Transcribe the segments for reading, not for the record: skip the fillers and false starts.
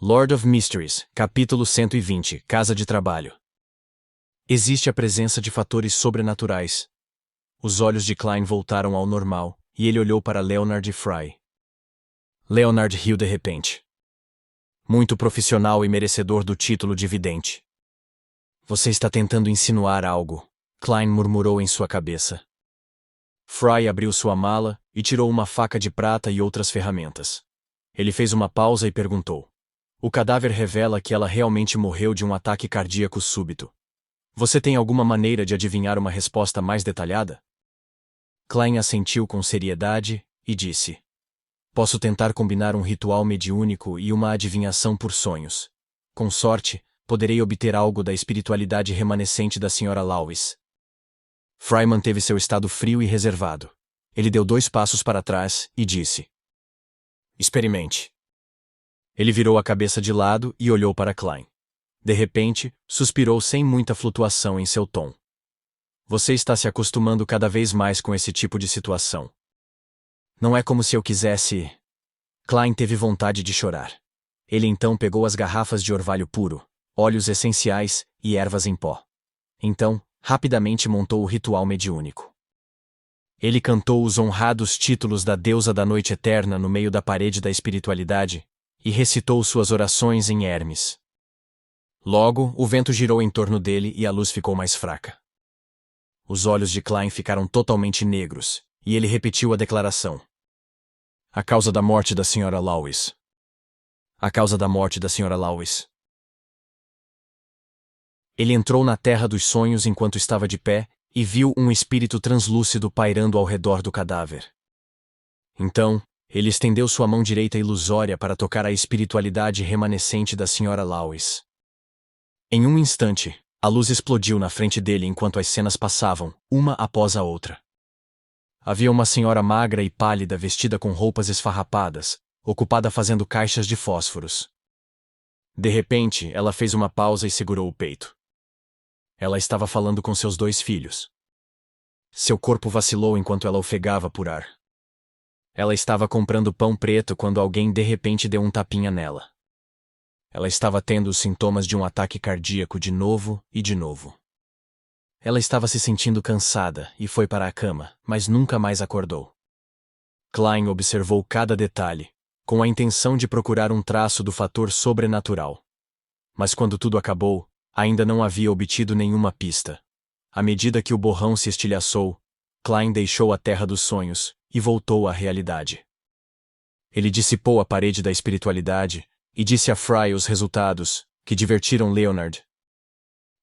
Lord of Mysteries, capítulo 120, Casa de Trabalho. Existe a presença de fatores sobrenaturais. Os olhos de Klein voltaram ao normal, e ele olhou para Leonard e Fry. Leonard riu de repente. Muito profissional e merecedor do título de vidente. Você está tentando insinuar algo, Klein murmurou em sua cabeça. Fry abriu sua mala e tirou uma faca de prata e outras ferramentas. Ele fez uma pausa e perguntou. O cadáver revela que ela realmente morreu de um ataque cardíaco súbito. Você tem alguma maneira de adivinhar uma resposta mais detalhada? Klein assentiu com seriedade e disse. Posso tentar combinar um ritual mediúnico e uma adivinhação por sonhos. Com sorte, poderei obter algo da espiritualidade remanescente da Sra. Lawes. Fry manteve seu estado frio e reservado. Ele deu 2 passos para trás e disse. Experimente. Ele virou a cabeça de lado e olhou para Klein. De repente, suspirou sem muita flutuação em seu tom. Você está se acostumando cada vez mais com esse tipo de situação. Não é como se eu quisesse... Klein teve vontade de chorar. Ele então pegou as garrafas de orvalho puro, óleos essenciais e ervas em pó. Então, rapidamente montou o ritual mediúnico. Ele cantou os honrados títulos da deusa da noite eterna no meio da parede da espiritualidade e recitou suas orações em Hermes. Logo, o vento girou em torno dele e a luz ficou mais fraca. Os olhos de Klein ficaram totalmente negros, e ele repetiu a declaração. A causa da morte da Sra. Lawes. A causa da morte da Sra. Lawes. Ele entrou na terra dos sonhos enquanto estava de pé e viu um espírito translúcido pairando ao redor do cadáver. Então, ele estendeu sua mão direita ilusória para tocar a espiritualidade remanescente da Sra. Lawes. Em um instante, a luz explodiu na frente dele enquanto as cenas passavam, uma após a outra. Havia uma senhora magra e pálida vestida com roupas esfarrapadas, ocupada fazendo caixas de fósforos. De repente, ela fez uma pausa e segurou o peito. Ela estava falando com seus 2 filhos. Seu corpo vacilou enquanto ela ofegava por ar. Ela estava comprando pão preto quando alguém de repente deu um tapinha nela. Ela estava tendo os sintomas de um ataque cardíaco de novo e de novo. Ela estava se sentindo cansada e foi para a cama, mas nunca mais acordou. Klein observou cada detalhe, com a intenção de procurar um traço do fator sobrenatural. Mas quando tudo acabou, ainda não havia obtido nenhuma pista. À medida que o borrão se estilhaçou, Klein deixou a terra dos sonhos e voltou à realidade. Ele dissipou a parede da espiritualidade e disse a Fry os resultados, que divertiram Leonard.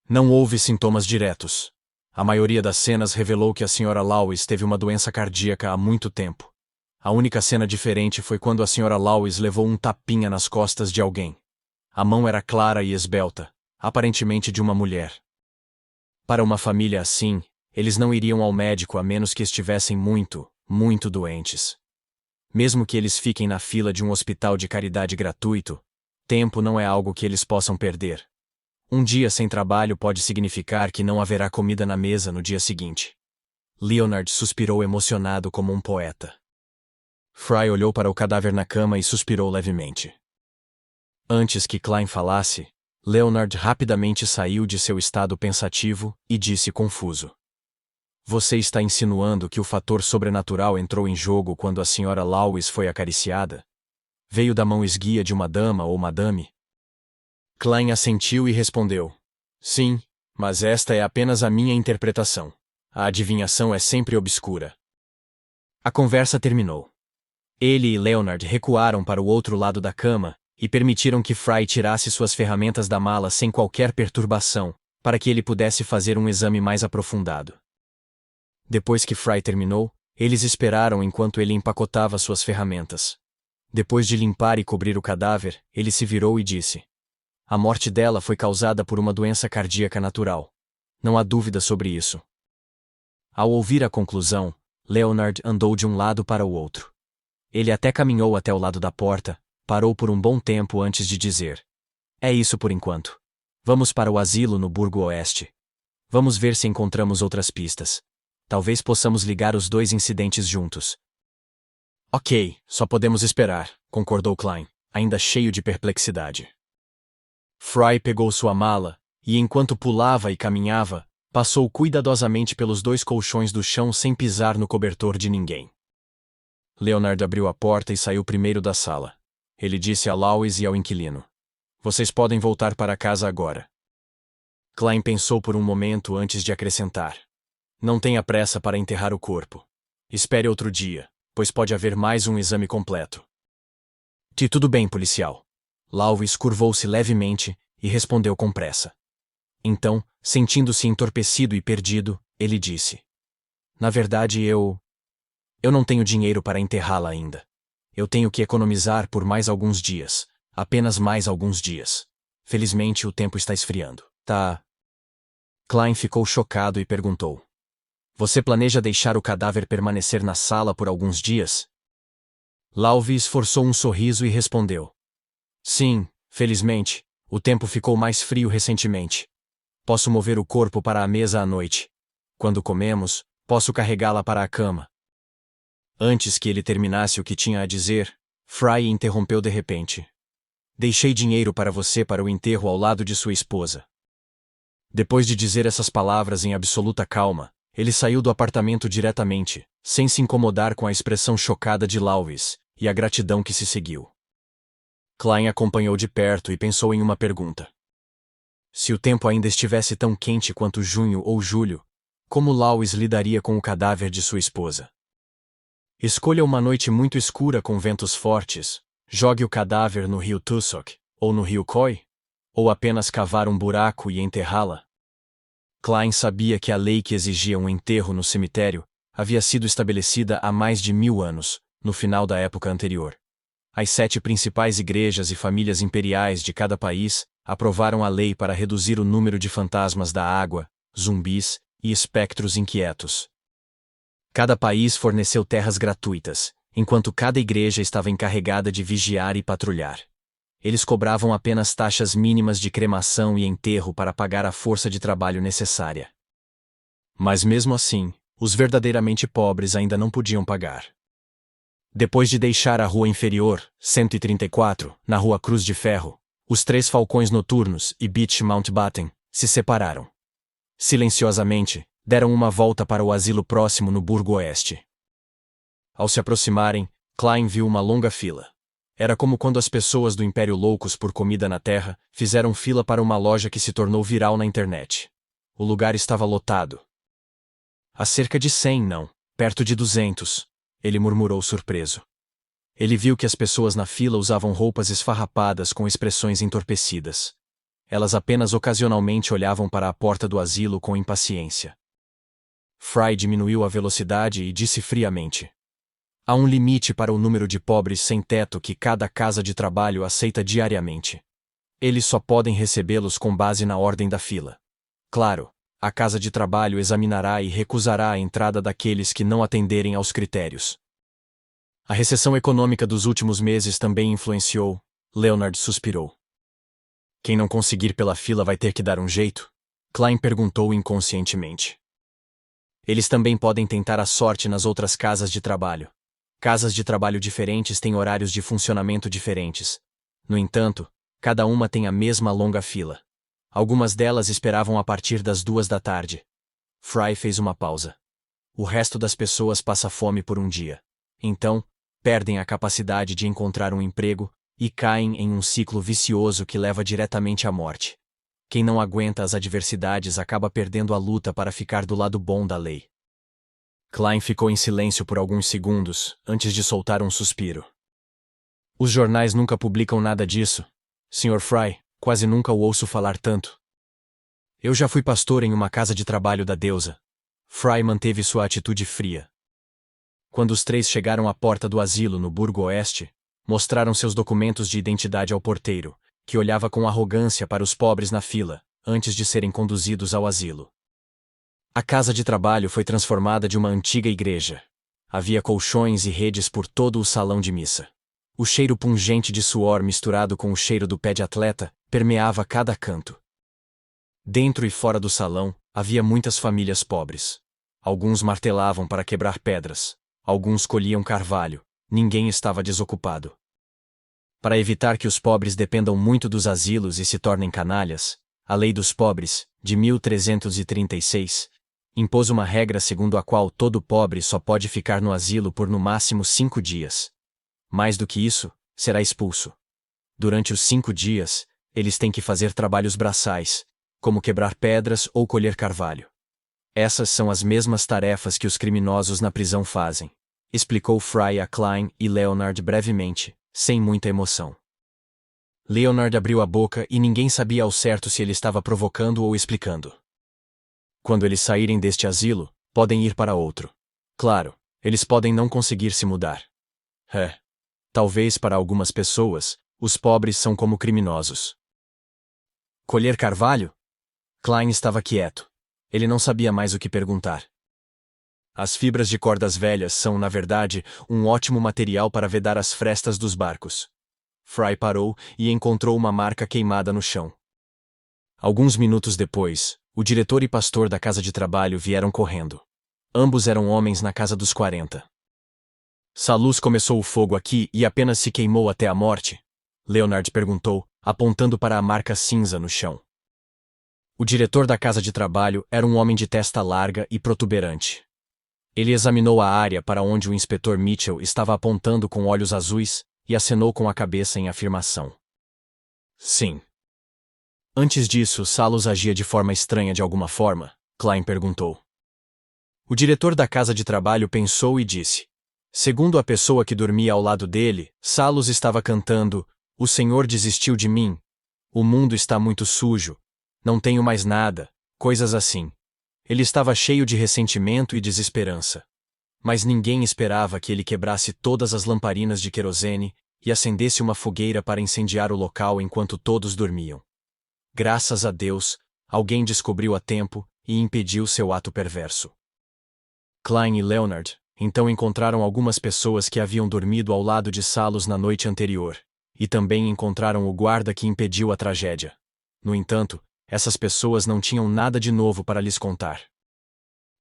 Não houve sintomas diretos. A maioria das cenas revelou que a Sra. Lawes teve uma doença cardíaca há muito tempo. A única cena diferente foi quando a Sra. Lawes levou um tapinha nas costas de alguém. A mão era clara e esbelta, aparentemente de uma mulher. Para uma família assim, eles não iriam ao médico a menos que estivessem muito, muito doentes. Mesmo que eles fiquem na fila de um hospital de caridade gratuito, tempo não é algo que eles possam perder. Um dia sem trabalho pode significar que não haverá comida na mesa no dia seguinte. Leonard suspirou emocionado como um poeta. Fry olhou para o cadáver na cama e suspirou levemente. Antes que Klein falasse, Leonard rapidamente saiu de seu estado pensativo e disse confuso. Você está insinuando que o fator sobrenatural entrou em jogo quando a Sra. Lawes foi acariciada? Veio da mão esguia de uma dama ou madame? Klein assentiu e respondeu. Sim, mas esta é apenas a minha interpretação. A adivinhação é sempre obscura. A conversa terminou. Ele e Leonard recuaram para o outro lado da cama e permitiram que Fry tirasse suas ferramentas da mala sem qualquer perturbação, para que ele pudesse fazer um exame mais aprofundado. Depois que Fry terminou, eles esperaram enquanto ele empacotava suas ferramentas. Depois de limpar e cobrir o cadáver, ele se virou e disse. A morte dela foi causada por uma doença cardíaca natural. Não há dúvida sobre isso. Ao ouvir a conclusão, Leonard andou de um lado para o outro. Ele até caminhou até o lado da porta, parou por um bom tempo antes de dizer. É isso por enquanto. Vamos para o asilo no Burgo Oeste. Vamos ver se encontramos outras pistas. Talvez possamos ligar os 2 incidentes juntos. Ok, só podemos esperar, concordou Klein. ainda cheio de perplexidade. Fry pegou sua mala, e enquanto pulava e caminhava, passou cuidadosamente pelos 2 colchões do chão sem pisar no cobertor de ninguém. Leonard abriu a porta e saiu primeiro da sala. Ele disse a Lois e ao inquilino: "Vocês podem voltar para casa agora." Klein pensou por um momento antes de acrescentar: "Não tenha pressa para enterrar o corpo. Espere outro dia, pois pode haver mais um exame completo." Tudo bem, policial." Lois curvou-se levemente e respondeu com pressa. Então, sentindo-se entorpecido e perdido, ele disse: "Na verdade, eu não tenho dinheiro para enterrá-la ainda. Eu tenho que economizar por mais alguns dias, apenas mais alguns dias. Felizmente o tempo está esfriando." "Tá." Klein ficou chocado e perguntou: "Você planeja deixar o cadáver permanecer na sala por alguns dias?" Lois esforçou um sorriso e respondeu: "Sim, felizmente, o tempo ficou mais frio recentemente. Posso mover o corpo para a mesa à noite. Quando comemos, posso carregá-la para a cama." Antes que ele terminasse o que tinha a dizer, Fry interrompeu de repente: "Deixei dinheiro para você para o enterro ao lado de sua esposa." Depois de dizer essas palavras em absoluta calma, ele saiu do apartamento diretamente, sem se incomodar com a expressão chocada de Lois e a gratidão que se seguiu. Klein acompanhou de perto e pensou em uma pergunta. Se o tempo ainda estivesse tão quente quanto junho ou julho, como Lois lidaria com o cadáver de sua esposa? Escolha uma noite muito escura com ventos fortes, jogue o cadáver no rio Tussock, ou no rio Coy? Ou apenas cavar um buraco e enterrá-la? Klein sabia que a lei que exigia um enterro no cemitério havia sido estabelecida há mais de 1000 anos, no final da época anterior. As 7 principais igrejas e famílias imperiais de cada país aprovaram a lei para reduzir o número de fantasmas da água, zumbis e espectros inquietos. Cada país forneceu terras gratuitas, enquanto cada igreja estava encarregada de vigiar e patrulhar. Eles cobravam apenas taxas mínimas de cremação e enterro para pagar a força de trabalho necessária. Mas mesmo assim, os verdadeiramente pobres ainda não podiam pagar. Depois de deixar a Rua Inferior, 134, na Rua Cruz de Ferro, os 3 Falcões Noturnos e Beach Mountbatten se separaram. Silenciosamente, deram uma volta para o asilo próximo no Burgo Oeste. Ao se aproximarem, Klein viu uma longa fila. Era como quando as pessoas do Império loucos por comida na Terra fizeram fila para uma loja que se tornou viral na internet. O lugar estava lotado. "Há cerca de 100, não, perto de 200, ele murmurou surpreso. Ele viu que as pessoas na fila usavam roupas esfarrapadas com expressões entorpecidas. Elas apenas ocasionalmente olhavam para a porta do asilo com impaciência. Fry diminuiu a velocidade e disse friamente: "Há um limite para o número de pobres sem teto que cada casa de trabalho aceita diariamente. Eles só podem recebê-los com base na ordem da fila. Claro, a casa de trabalho examinará e recusará a entrada daqueles que não atenderem aos critérios." A recessão econômica dos últimos meses também influenciou, Leonard suspirou. "Quem não conseguir pela fila vai ter que dar um jeito?" Klein perguntou inconscientemente. "Eles também podem tentar a sorte nas outras casas de trabalho. Casas de trabalho diferentes têm horários de funcionamento diferentes. No entanto, cada uma tem a mesma longa fila. Algumas delas esperavam a partir das 2 da tarde. Fry fez uma pausa. O resto das pessoas passa fome por um dia. Então, perdem a capacidade de encontrar um emprego e caem em um ciclo vicioso que leva diretamente à morte. Quem não aguenta as adversidades acaba perdendo a luta para ficar do lado bom da lei." Klein ficou em silêncio por alguns segundos, antes de soltar um suspiro. "Os jornais nunca publicam nada disso, Sr. Fry, quase nunca o ouço falar tanto." "Eu já fui pastor em uma casa de trabalho da deusa." Fry manteve sua atitude fria. Quando os 3 chegaram à porta do asilo no Burgo Oeste, mostraram seus documentos de identidade ao porteiro, que olhava com arrogância para os pobres na fila, antes de serem conduzidos ao asilo. A casa de trabalho foi transformada de uma antiga igreja. Havia colchões e redes por todo o salão de missa. O cheiro pungente de suor misturado com o cheiro do pé de atleta permeava cada canto. Dentro e fora do salão, havia muitas famílias pobres. Alguns martelavam para quebrar pedras. Alguns colhiam carvalho. Ninguém estava desocupado. Para evitar que os pobres dependam muito dos asilos e se tornem canalhas, a Lei dos Pobres, de 1336, impôs uma regra segundo a qual todo pobre só pode ficar no asilo por no máximo 5 dias. Mais do que isso, será expulso. Durante os 5 dias, eles têm que fazer trabalhos braçais, como quebrar pedras ou colher carvalho. Essas são as mesmas tarefas que os criminosos na prisão fazem, explicou Fry a Klein e Leonard brevemente, sem muita emoção. Leonard abriu a boca e ninguém sabia ao certo se ele estava provocando ou explicando. Quando eles saírem deste asilo, podem ir para outro. Claro, eles podem não conseguir se mudar. Talvez para algumas pessoas, os pobres são como criminosos. Colher carvalho? Klein estava quieto. Ele não sabia mais o que perguntar. As fibras de cordas velhas são, na verdade, um ótimo material para vedar as frestas dos barcos. Fry parou e encontrou uma marca queimada no chão. Alguns minutos depois, o diretor e pastor da casa de trabalho vieram correndo. Ambos eram homens na casa dos 40. Salus começou o fogo aqui e apenas se queimou até a morte? Leonard perguntou, apontando para a marca cinza no chão. O diretor da casa de trabalho era um homem de testa larga e protuberante. Ele examinou a área para onde o inspetor Mitchell estava apontando com olhos azuis e acenou com a cabeça em afirmação. Sim. Antes disso, Salus agia de forma estranha de alguma forma? Klein perguntou. O diretor da casa de trabalho pensou e disse. Segundo a pessoa que dormia ao lado dele, Salus estava cantando, "O Senhor desistiu de mim. O mundo está muito sujo. Não tenho mais nada", coisas assim. Ele estava cheio de ressentimento e desesperança. Mas ninguém esperava que ele quebrasse todas as lamparinas de querosene e acendesse uma fogueira para incendiar o local enquanto todos dormiam. Graças a Deus, alguém descobriu a tempo e impediu seu ato perverso. Klein e Leonard então encontraram algumas pessoas que haviam dormido ao lado de Salus na noite anterior, e também encontraram o guarda que impediu a tragédia. No entanto, essas pessoas não tinham nada de novo para lhes contar.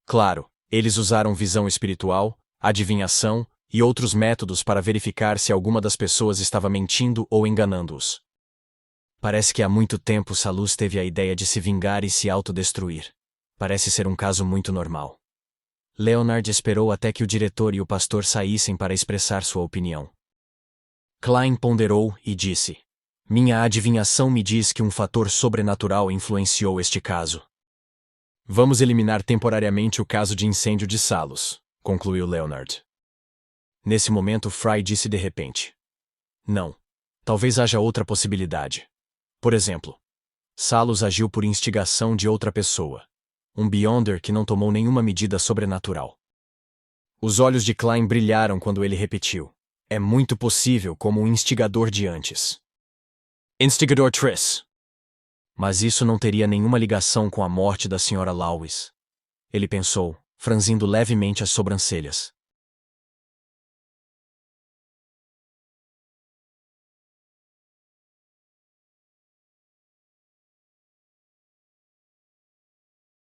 Claro, eles usaram visão espiritual, adivinhação e outros métodos para verificar se alguma das pessoas estava mentindo ou enganando-os. Parece que há muito tempo Salus teve a ideia de se vingar e se autodestruir. Parece ser um caso muito normal. Leonard esperou até que o diretor e o pastor saíssem para expressar sua opinião. Klein ponderou e disse: "Minha adivinhação me diz que um fator sobrenatural influenciou este caso." "Vamos eliminar temporariamente o caso de incêndio de Salus", concluiu Leonard. Nesse momento Fry disse de repente: "Não. Talvez haja outra possibilidade. Por exemplo, Salus agiu por instigação de outra pessoa. Um Beyonder que não tomou nenhuma medida sobrenatural." Os olhos de Klein brilharam quando ele repetiu: "É muito possível como um instigador de antes." Instigador Triss. Mas isso não teria nenhuma ligação com a morte da Sra. Lawes. Ele pensou, franzindo levemente as sobrancelhas.